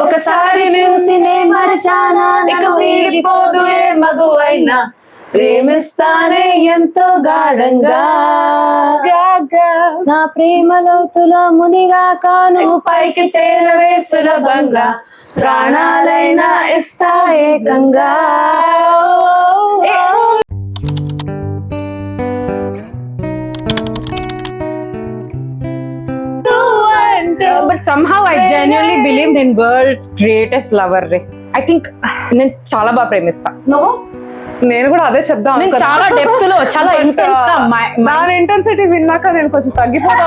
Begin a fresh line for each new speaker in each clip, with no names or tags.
ఒకసారి చూసినే మరచానా నీకు వీడిపోదు ఏ మగువైనా ప్రేమిస్తానే ఎంతో గాఢంగా నా ప్రేమలోతులో మునిగాక నువ్వు పైకి తేలవే సులభంగా ప్రాణాలైనా ఇస్తా ఏకంగా. But somehow I genuinely believed in world's greatest lover ray. I think నేను చాలా బాగా ప్రేమిస్తా. నువ్వు?
నేను కూడా అదే చెప్దాం.
నేను చాలా డెప్త్ లో చాలా ఇంటెన్స్ గా
నా ఇంటెన్సిటీ విన్నాక నేను కొంచెం తగ్గిపోతా.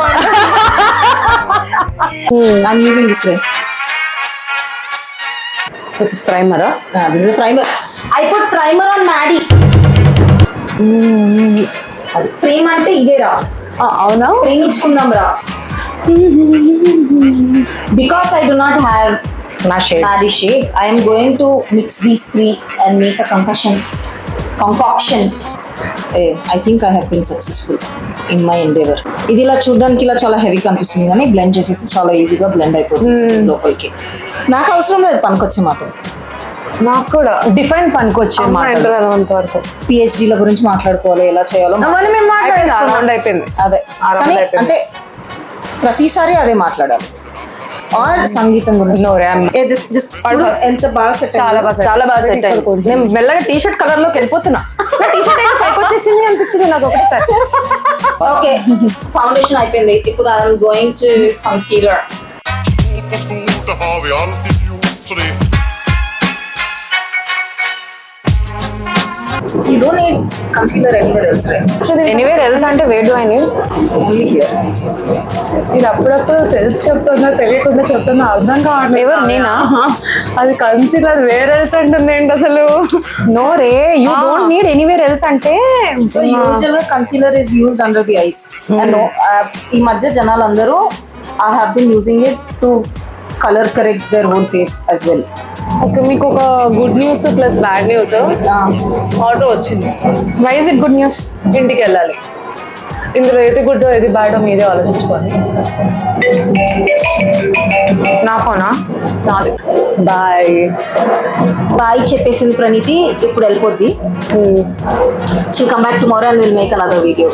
I'm using this ray. This is primer. This is a primer. I put primer on Maddie. ప్రేమ అంటే ఇదేరా.
అవునా?
ప్రేమించుకుందాం రా. Because I do not have Maddie shade, I am going to mix these three and make a concoction. I think I have been successful in my endeavor. ఇది ఇలా చూడడానికి ఇలా చాలా heavy కనిపిస్తుంది కానీ బ్లెండ్ చేసేసి చాలా ఈజీగా బ్లెండ్ అయిపోతుంది లోపలికి. నాకు అవసరం లేదు పనికొచ్చే మాట.
నాకు కూడా
డిఫరెంట్ పనికొచ్చే మాట.
అంతవరకు
పిహెచ్డీల గురించి మాట్లాడుకోవాలి, ఎలా చేయాలో
అయిపోయింది.
అదే అంటే ప్రతిసారి అదే మాట్లాడాలి. ఆర్ సంగీతం గురించి ఎంత బాగా సెట్,
చాలా బాగా సెట్ అయింది.
నేను మెల్లగా టీ షర్ట్ కలర్ లోకి వెళ్ళిపోతున్నా. టీ షర్ట్ అయితే పైకి వచ్చేసింది అనిపించింది నాకు ఒకటేసారి. ఓకే, ఫౌండేషన్ అయిపోయింది. ఇప్పుడు I'm going to concealer. You don't need concealer anywhere else, right?
Anywhere else అంటే where do I need?
Only here.
ఇది అప్పుడప్పుడు తెలిసి చెప్తున్నా తెలియకుండా చెప్తున్నా అర్థం కావట్లేదు.
ఎవరు నేనా?
అది కన్సీలర్ వేర్ ఎల్స్ అంటుంది ఏంటి అసలు?
No ray, you don't need anywhere else అంటే.
So
usually concealer is used under the eyes. And ఈ మధ్య జనాలందరూ I have been using it to color correct their whole face as well.
Okay, మీకు ఒక good news plus bad news. Auto వచ్చింది.
Why is it good news?
ఇంటికి వెళ్ళాలి. ఇందులో ఏది గుడ్ ఏది బ్యాడ్ మీదే ఆలోచించుకోండి.
నా ఫోనా?
నాది.
బాయ్ బాయ్ చెప్పేసింది ప్రణీతి. ఇప్పుడు వెళ్ళిపోద్ది. She'll come back tomorrow and we'll make another video.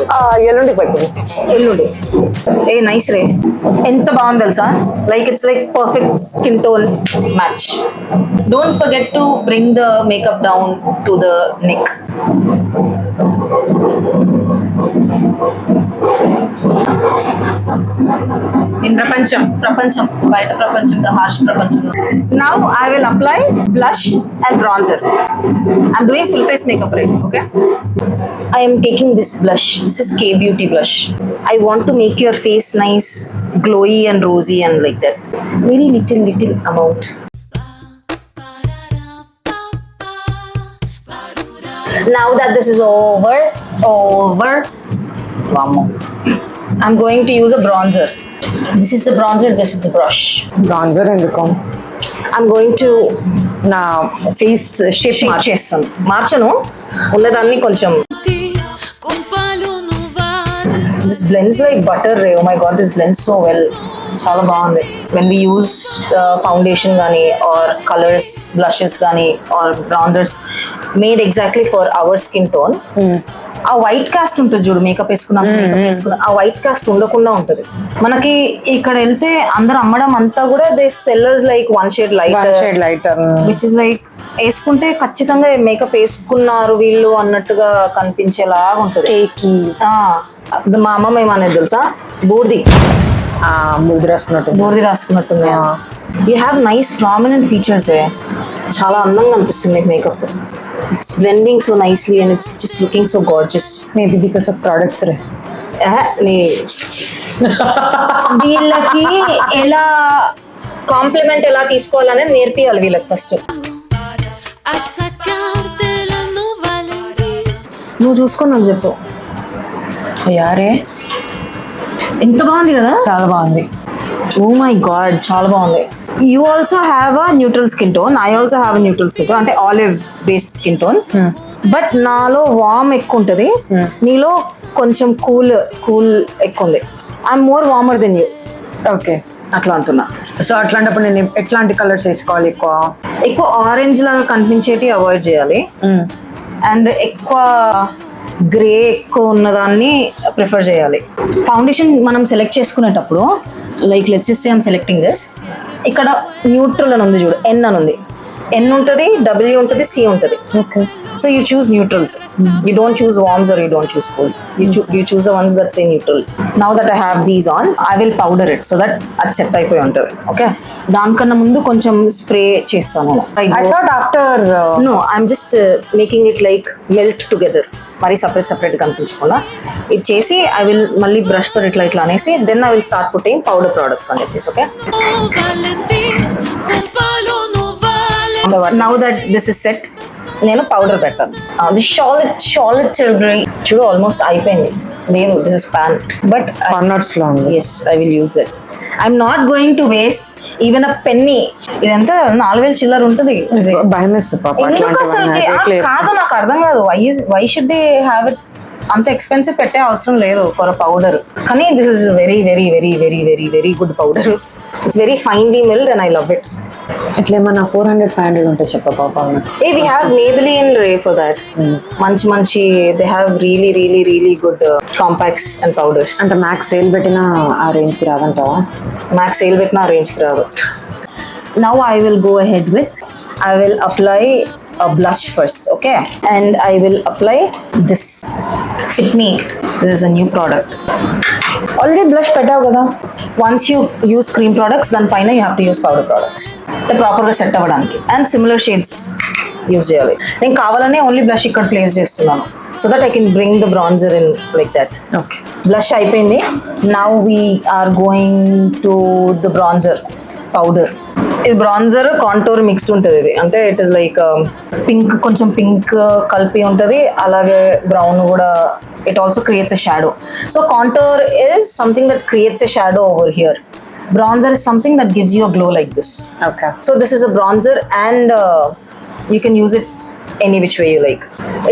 ఎల్లుండి పెట్టింది.
ఎల్లుండి. ఏ నైస్ రే, ఎంత బాగుంది తెలుసా. Like it's like perfect skin tone match. Don't forget to bring the makeup down to the neck. In ప్రపంచం బయట ప్రపంచం, ద హార్ష్ ప్రపంచం. Now I will apply blush and bronzer. I'm doing full face makeup right. Okay, I am taking this blush. This is K Beauty blush. I want to make your face nice, glowy and rosy and like that. Very little amount. Now that this is over, one more. I'm going to use a bronzer. This is the bronzer, this is the brush.
బ్రాంజర్ ఎందుకు?
I'm going to
నా face shape
చేస్తాను. మార్చను, ఉన్నదాన్ని కొంచెం. This blends like butter ray. Oh my god, this blends so well. చాలా బాగుంది. When we use foundation గానీ or colors, blushes గానీ or bronzers made exactly for our skin tone, ఆ white cost ఉంటుంది చూడు. మేకప్ వేసుకున్న ఆ వైట్ కాస్ట్ ఉండకుండా ఉంటుంది మనకి. ఇక్కడ వెళ్తే అందరు అమ్మడం అంతా కూడా they sellers like one shade lighter which is like వేసుకుంటే ఖచ్చితంగా మేకప్ వేసుకున్నారు వీళ్ళు అన్నట్టుగా కనిపించేలాగా ఉంటుంది. మా అమ్మమ్మ ఏమనేది తెలుసా, బూర్ది రాసుకున్నట్టుంది. You have nice prominent features. చాలా అందంగా అనిపిస్తుంది మీకు makeup. It's blending so nicely and it's just looking so gorgeous.
Maybe because of products రే.
వీళ్ళకి ఎలా కాంప్లిమెంట్ ఎలా తీసుకోవాలనేది నేర్పియాలి వీళ్ళకి ఫస్ట్. నువ్వు చూసుకున్నాను చెప్పు.
యారే
ఎంత బాగుంది కదా.
చాలా బాగుంది.
Oh my god, చాలా బాగుంది. You also have a neutral skin tone. I also have a neutral skin tone. అంటే olive based skin tone. But నాలో వార్మ్ ఎక్కువ ఉంటుంది, నీలో కొంచెం కూల్ ఎక్కువ ఉంది. I'm more warmer than you.
Okay,
అట్లా అంటున్నా.
సో అట్లాంటప్పుడు నేను ఎట్లాంటి కలర్స్ వేసుకోవాలి ఎక్కువ?
ఎక్కువ ఆరెంజ్ లాగా కనిపించేటి అవాయిడ్ చేయాలి, అండ్ ఎక్కువ గ్రే ఎక్కువ ఉన్నదాన్ని ప్రిఫర్ చేయాలి. ఫౌండేషన్ మనం సెలెక్ట్ చేసుకునేటప్పుడు like let's say I'm selecting this, ఇక్కడ న్యూట్రల్ అని ఉంది చూడు, ఎన్ అని ఉంది, ఎన్ ఉంటుంది, డబ్ల్యూ ఉంటుంది, సి ఉంటుంది.
Okay.
So you choose neutrals. You don't choose warms or you don't choose cools. You choose the ones that say neutral. Now that I have these on, I will powder it so that అది set అయిపోయి ఉంటుంది. Okay, దానికన్నా ముందు కొంచెం spray చేస్తాను.
I thought after
No, I'm just making it like melt together. మరి separate కనిపించకుండా ఇది చేసి ఐ విల్ మళ్ళీ బ్రష్ తో ఇట్లా అనేసి then I will start putting powder products అని చెప్పేసి. Okay, now that this is set, నేను పౌడర్ పెడతాను. షాలిట్ చూడు ఆల్మోస్ట్ అయిపోయింది. లేదు, this is pan, but
corners లో ఉంది.
Yes I will use that. I'm not going to waste even a penny. ఇదంతా 4,000 చిల్లర ఉంటుంది.
భయం వేస్తుంది పాప
ఎందుకు అసలుకి? కాదు, నాకు అర్థం కాదు. Why should they have it? అంత ఎక్స్పెన్సివ్ పెట్టే అవసరం లేదు ఫర్ అ పౌడర్. కానీ this is very very very very very very good powder. It's very finely milled and I love it.
ఇట్లా ఏమన్నా 400-500 ఉంటే చెప్ప పాప.
We have Maybelline Ray for that. మంచి they have really good compacts and powders.
అంటే max sale పెట్టిన ఆ range కి రాదంటావా?
Max sale పెట్టిన ఆ రేంజ్ కి రాదు. Now I will go ahead with, I will apply a blush first, okay? And I will apply this Fit Me. This is a new product.
Already blush పెట్టావు కదా.
Once you use cream products, then పైన you have to use powder products. అంటే ప్రాపర్గా set అవ్వడానికి. And similar shades use చేయాలి. నేను కావాలనే only blush ఇక్కడ ప్లేస్ చేస్తున్నాను so that I can bring the bronzer in like that.
Okay,
blush అయిపోయింది. Now we are going to the bronzer powder. ఇది బ్రాంజర్ కాంటోర్ మిక్స్డ్ ఉంటుంది. ఇది అంటే ఇట్ ఇస్ లైక్ పింక్, కొంచెం పింక్ కలిపి ఉంటుంది, అలాగే బ్రౌన్ కూడా. It also creates a shadow. So contour is something that creates a shadow over here. Bronzer is something that gives you a glow like this.
Okay.
So this is a bronzer and you can use it any which way you like.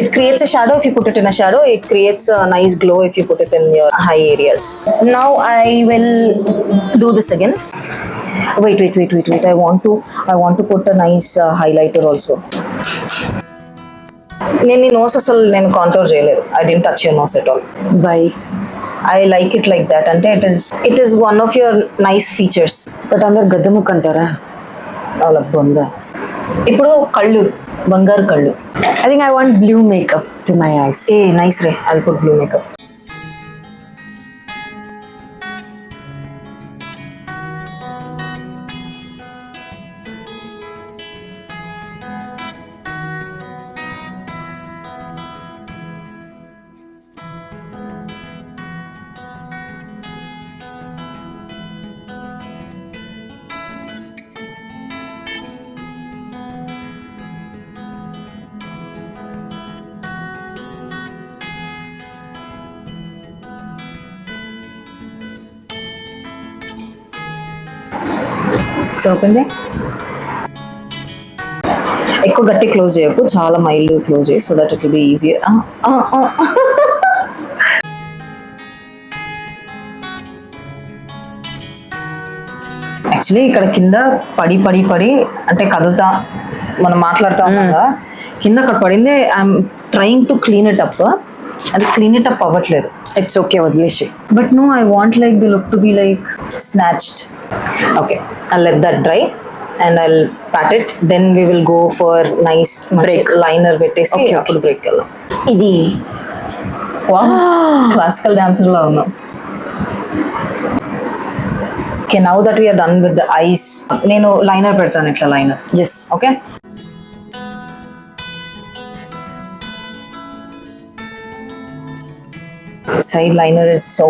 It creates a shadow if you put it in a shadow. It creates a nice glow if you put it in your high areas. Now I will do this again. Wait. I want to put a nice highlighter also. నేను నీ nose అసలు నేను contour చేయలేదు. I didn't touch your nose at all.
But,
I like it like that. అంటే it is one of your nice features.
But అందరు గద్ద ముక్క అంటారా?
అలా బొంద. ఇప్పుడు కళ్ళు, బంగారు కళ్ళు.
I think I want blue makeup to my eyes.
A nice ray, I will put blue makeup. So open చేయి. ఎక్కువ గట్టి క్లోజ్ చేయకు, చాలా మైల్డ్ క్లోజ్ చేయి so that it will be easier. Actually ఇక్కడ కింద పడి అంటే కదులుతా మనం మాట్లాడుతూ ఉన్నాం కదా, కింద అక్కడ పడింది. I'm trying to clean it up. అది క్లీన్ ఇట్ అప్ అవ్వట్లేదు.
ఇట్స్ ఓకే, వదిలేసి.
But no, I want like the look to be like snatched. Okay, I'll let that dry and I'll pat it. Then we will go for nice break liner పెట్టేసి అప్పుడు break వెళ్దాం. ఇది classical dancer లా ఉన్నాం. Okay, now that we're done with the eyes, నేను liner పెడతాను. ఇట్లా liner.
Yes.
Okay, side liner is so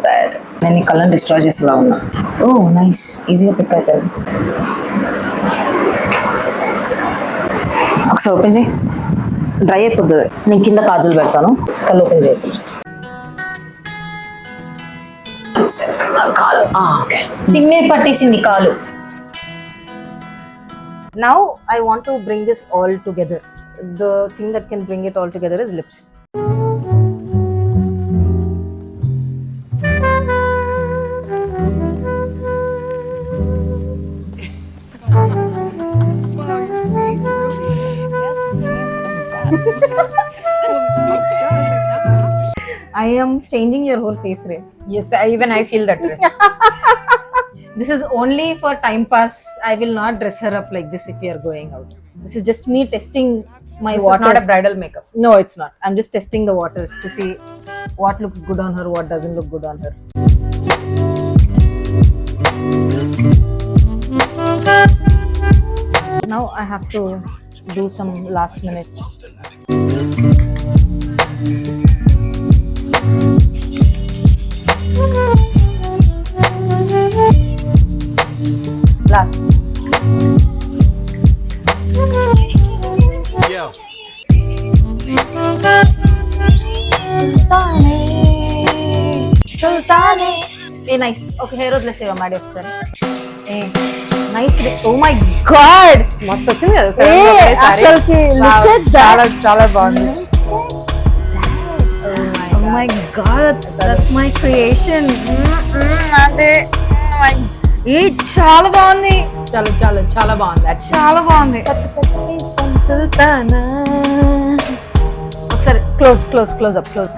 bad. నేను ఈ కలర్ డిస్ట్రాయ్ చేసేలా ఉన్నా. ఓ నైస్, ఈజీగా పిక్ అయిపోయింది. ఒకసారి ఓపెన్ చేయి, డ్రై అయిపోతుంది. నేను కింద కాజల్ పెడతాను, కళ్ళు ఓపెన్ చేయకుండా. కాలు తిమ్మిరి పట్టేసింది కాలు. Now I want to bring this all together. The thing that can bring it all together is lips. I am changing your whole face, Ray.
Yes, even I feel that.
This is only for time pass. I will not dress her up like this if we are going out. This is just me testing my
This is
waters.
not a bridal makeup.
No, it's not. I'm just testing the waters to see what looks good on her, what doesn't look good on her. Now I have to do some last minute. Last.
Yeah.
Sultane. Hey, nice. Okay, hair వదిలేసేవా మాడి ఒకసారి. ఏ nice. Oh my god.
మస్తు వచ్చింది కదా
అసలుకి look at that.
చాలా చాలా బాగుంది.
Oh my god, that's my creation. అదే. ఏ చాలా బాగుంది.
చాలా చాలా చాలా బాగుంది.
చాలా బాగుంది. సుల్తానా. ఒకసారి close close close up close.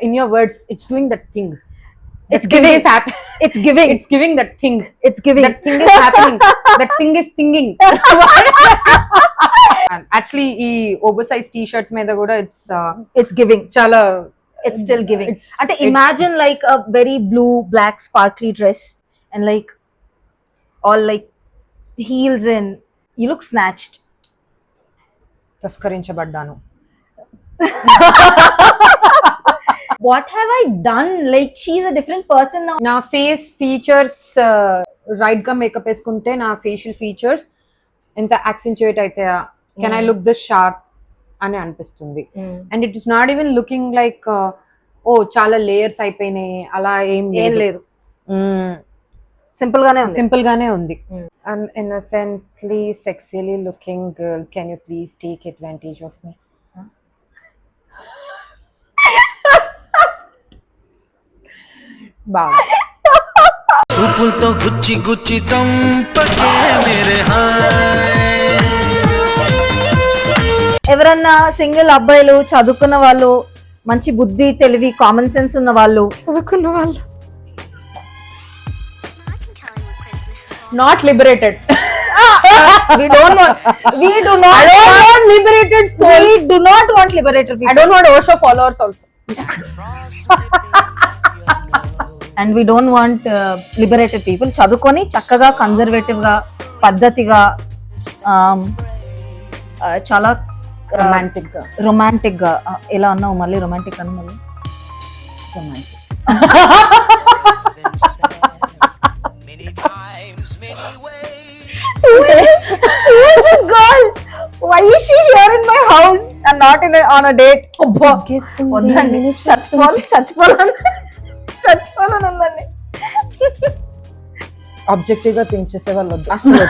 In your words, it's doing that thing.
It's giving. It's giving.
It's giving that thing.
It's giving.
That thing is happening. That thing is thinking. Actually, ఈ oversized t-shirt మీద కూడా
It's giving.
చాలా
It's still giving.
It's-
అంటే imagine like a very blue, black, sparkly dress and like all like heels and you look snatched.
తస్కరించబడ్డాను.
What have I done? Like she's a different person now.
నా face features right గా makeup వేసుకుంటే నా facial features ఎంత accentuate అవుతాయా, can I look this sharp అని అనిపిస్తుంది. And it is not even looking like ఓ చాలా లేయర్స్ అయిపోయినాయి అలా ఏం
లేదు. సింపుల్ గానే ఉంది.
సింపుల్ గానే ఉంది. Innocently sexily looking girl, can you please take advantage of me? బాగా
చూపులతో గుచ్చి గుచ్చి చంపకే మేరే హాయ్.
ఎవరన్నా సింగిల్ అబ్బాయిలు చదువుకున్న వాళ్ళు, మంచి బుద్ధి తెలివి కామన్ సెన్స్ ఉన్న వాళ్ళు,
not liberated.
we do not want liberated souls. We do not want liberated people.
I don't want Osho followers also.
And we don't want liberated people. చదువుకొని చక్కగా కన్జర్వేటివ్ గా పద్ధతిగా చాలా
రొమాంటిక్ గా
రొమాంటిక్ గా ఎలా అన్నావు మళ్ళీ? రొమాంటిక్ అన్న మళ్ళీ romantic. Who is this girl? Why is she here in my house and not on a date? వద్దండి, చచ్చిపోవాలని ఉందండి.
ఆబ్జెక్టివ్ గా థింక్ చేసే వాళ్ళు వద్దు.
అసలు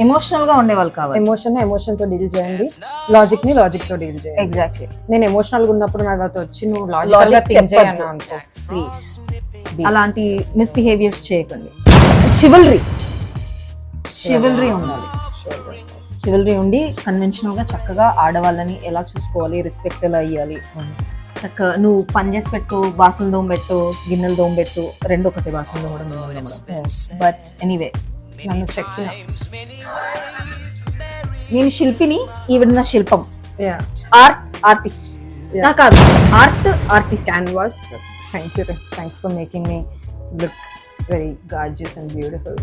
ఎమోషనల్ గా ఉండేవాళ్ళు కావాలి.
ఎమోషన్ తో డీల్ చేయండి, లాజిక్ ని లాజిక్ తో డీల్ చేయండి.
ఎగ్జాక్ట్లీ.
నేను ఎమోషనల్ గా ఉన్నప్పుడు నాతో వచ్చి నువ్వు లాజికల్ గా థింక్ చేయను అనుకో
ప్లీజ్. అలాంటి మిస్బిహేవియర్స్ చేయకండి. షివల్రీ ఉండాలి. షివల్రీ ఉండి కన్వెన్షనల్ గా చక్కగా ఆడవాళ్ళని ఎలా చూసుకోవాలి, రెస్పెక్ట్ ఎలా ఇవ్వాలి, చక్కగా నువ్వు పని చేసి పెట్టు, బాసలు దోమబెట్టు, గిన్నెలు దోమబెట్టు, రెండు ఒకటి బాసలు దోమడం గిన్నెలు దోమడం. బట్ ఎనీవే
నన్ను చెక్కిన
నేను శిల్పిని, ఈవిడ నా శిల్పం.
యా
ఆర్టిస్ట్ నా కాదు, artist.
Canvas. Thanks for making me look very gorgeous and beautiful.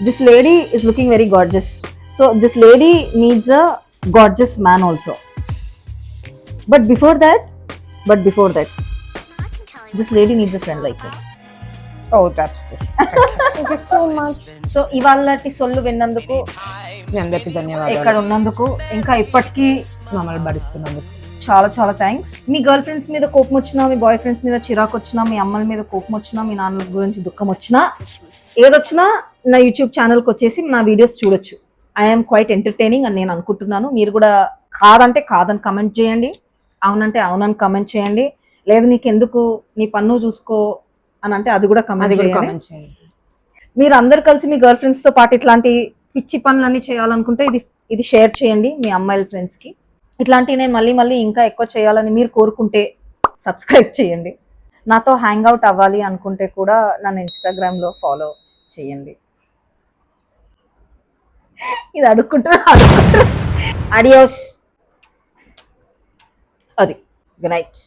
This lady is looking very gorgeous. So this lady needs a gorgeous man also. But before that, this lady needs a friend like me.
Oh, that's this. Thank you so much.
So ఇవాళటి సొల్లు విన్నందుకు,
మీ అందరికీ ధన్యవాదాలు.
ఇక్కడ ఉన్నందుకు, ఇంకా ఇప్పటికీ
మమ్మల్ని భరిస్తున్నందుకు
చాలా చాలా థ్యాంక్స్. మీ గర్ల్ ఫ్రెండ్స్ మీద కోపం వచ్చినా, మీ బాయ్ ఫ్రెండ్స్ మీద చిరాకు వచ్చినా, మీ అమ్మల మీద కోపం వచ్చినా, మీ నాన్నల గురించి దుఃఖం వచ్చినా, ఏదొచ్చినా నా యూట్యూబ్ ఛానల్కి వచ్చేసి నా వీడియోస్ చూడొచ్చు. ఐఎమ్ క్వైట్ ఎంటర్టైనింగ్ అని నేను అనుకుంటున్నాను. మీరు కూడా కాదంటే కాదని కమెంట్ చేయండి, అవునంటే అవునని కమెంట్ చేయండి.
లేదు నీకు ఎందుకు, నీ పన్ను చూసుకో అని అంటే అది కూడా కమెంట్
అది కూడా
చేయండి.
కామెంట్ చేయండి.
మీరు అందరు కలిసి మీ గర్ల్ ఫ్రెండ్స్ తో పాటు ఇట్లాంటి పిచ్చి పనులన్నీ చేయాలనుకుంటే ఇది షేర్ చేయండి మీ అమ్మాయిల ఫ్రెండ్స్ కి. ఇట్లాంటివి నేను మళ్ళీ మళ్ళీ ఇంకా ఎక్కువ చేయాలని మీరు కోరుకుంటే సబ్స్క్రైబ్ చేయండి. నాతో హ్యాంగ్ అవుట్ అవ్వాలి అనుకుంటే కూడా నన్ను ఇన్స్టాగ్రామ్ లో ఫాలో చేయండి. ఇది అడుక్కుంటా. అడియోస్. అది గుడ్ నైట్.